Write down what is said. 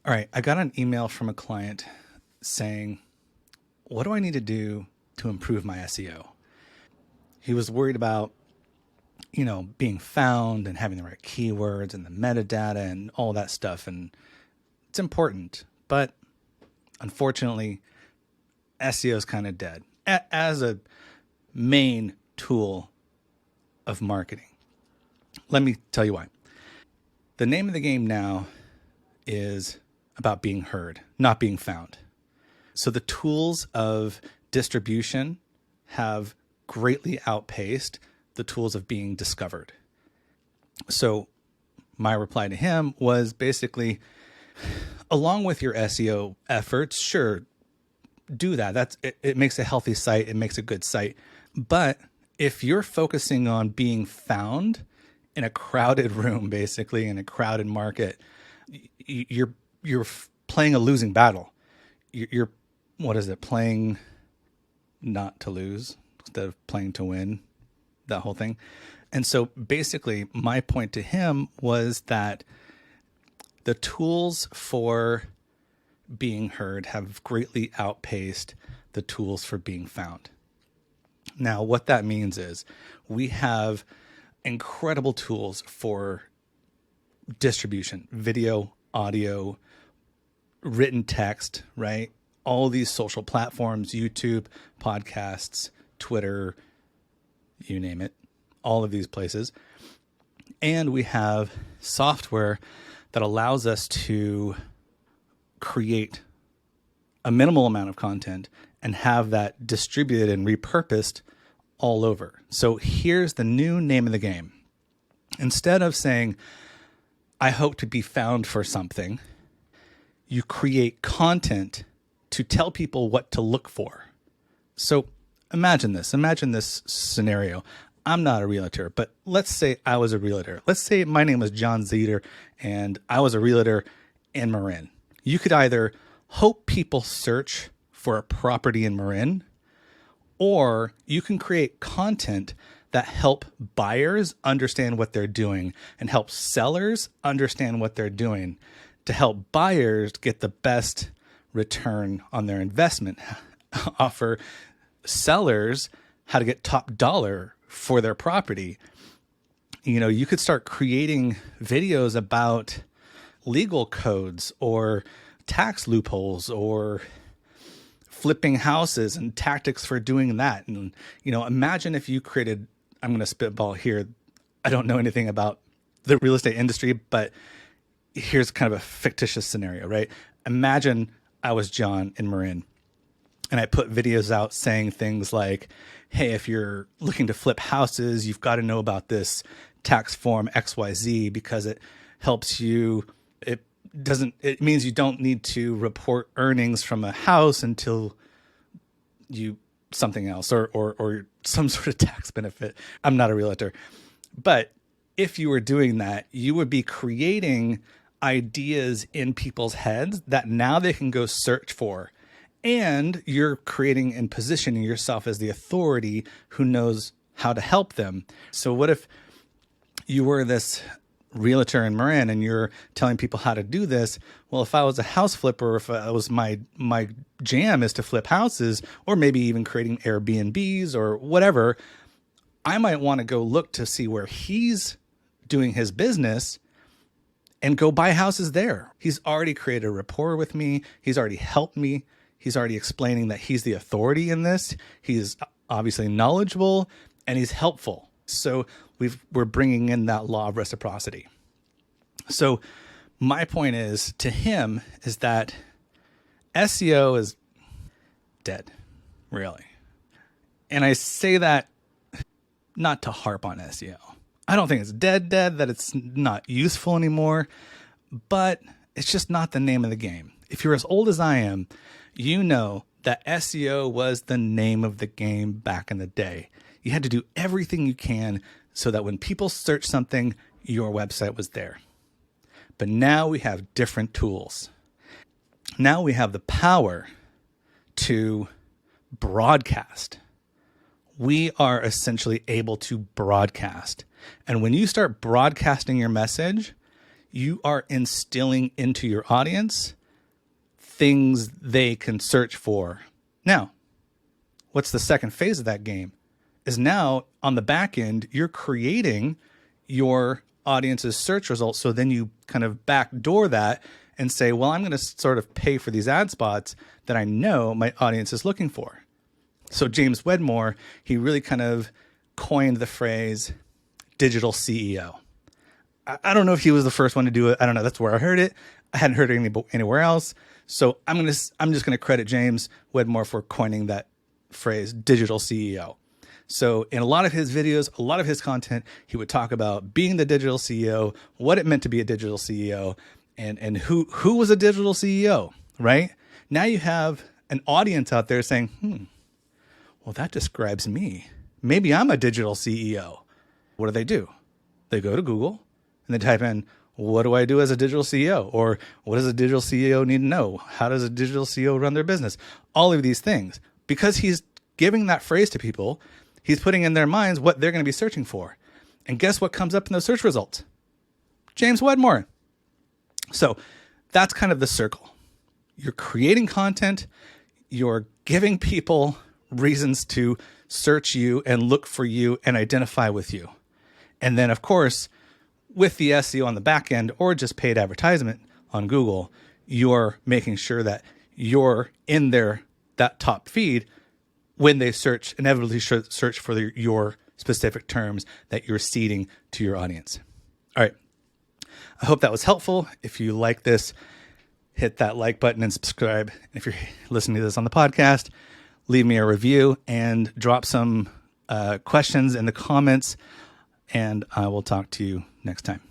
All right, I got an email from a client saying, what do I need to do to improve my SEO? He was worried about, being found and having the right keywords and the metadata and all that stuff. And it's important, but unfortunately, SEO is kind of dead as a main tool of marketing. Let me tell you why. The name of the game now is about being heard, not being found. So the tools of distribution have greatly outpaced the tools of being discovered. So my reply to him was basically, along with your SEO efforts, sure, do that. It makes a healthy site. It makes a good site. But if you're focusing on being found in a crowded room, basically in a crowded market, you're playing a losing battle. You're playing not to lose instead of playing to win, that whole thing. And so basically my point to him was that the tools for being heard have greatly outpaced the tools for being found. Now, what that means is we have incredible tools for distribution, video, audio, written text, right? All these social platforms, YouTube, podcasts, Twitter, you name it, all of these places. And we have software that allows us to create a minimal amount of content and have that distributed and repurposed all over. So here's the new name of the game. Instead of saying, I hope to be found for something, you create content to tell people what to look for. So imagine this scenario. I'm not a realtor, but let's say I was a realtor. Let's say my name was John Zeter and I was a realtor in Marin. You could either hope people search for a property in Marin, or you can create content that help buyers understand what they're doing and help sellers understand what they're doing to help buyers get the best return on their investment, offer sellers how to get top dollar for their property. You could start creating videos about legal codes or tax loopholes or flipping houses and tactics for doing that. And, imagine if you created, I'm going to spitball here. I don't know anything about the real estate industry, but here's kind of a fictitious scenario, right? Imagine I was John in Marin and I put videos out saying things like, hey, if you're looking to flip houses, you've got to know about this tax form XYZ because it helps you. It means you don't need to report earnings from a house until something else or some sort of tax benefit. I'm not a realtor, but if you were doing that, you would be creating ideas in people's heads that now they can go search for. And you're creating and positioning yourself as the authority who knows how to help them. So what if you were this realtor in Marin and you're telling people how to do this? Well, if I was a house flipper, if I was my jam is to flip houses, or maybe even creating Airbnbs or whatever, I might want to go look to see where he's doing his business and go buy houses there. He's already created a rapport with me. He's already helped me. He's already explaining that he's the authority in this. He's obviously knowledgeable and he's helpful. So we're bringing in that law of reciprocity. So my point is to him is that SEO is dead, really. And I say that not to harp on SEO. I don't think it's dead, that it's not useful anymore, but it's just not the name of the game. If you're as old as I am, you know that SEO was the name of the game back in the day. You had to do everything you can so that when people search something, your website was there. But now we have different tools. Now we have the power to broadcast. We are essentially able to broadcast. And when you start broadcasting your message, you are instilling into your audience things they can search for. Now, what's the second phase of that game? Is now on the back end, you're creating your audience's search results. So then you kind of backdoor that and say, well, I'm going to sort of pay for these ad spots that I know my audience is looking for. So James Wedmore, he really kind of coined the phrase digital CEO. I don't know if he was the first one to do it. I don't know. That's where I heard it. I hadn't heard it anywhere else. So I'm just going to credit James Wedmore for coining that phrase, digital CEO. So in a lot of his videos, a lot of his content, he would talk about being the digital CEO, what it meant to be a digital CEO, and who was a digital CEO, right? Now you have an audience out there saying, well, that describes me. Maybe I'm a digital CEO. What do? They go to Google and they type in, what do I do as a digital CEO? Or what does a digital CEO need to know? How does a digital CEO run their business? All of these things. Because he's giving that phrase to people, he's putting in their minds what they're going to be searching for. And guess what comes up in those search results? James Wedmore. So that's kind of the circle. You're creating content. You're giving people reasons to search you and look for you and identify with you. And then, of course, with the SEO on the back end or just paid advertisement on Google, you're making sure that you're in that top feed when they inevitably search for your specific terms that you're seeding to your audience. All right. I hope that was helpful. If you like this, hit that like button and subscribe. If you're listening to this on the podcast, leave me a review and drop some questions in the comments, and I will talk to you next time.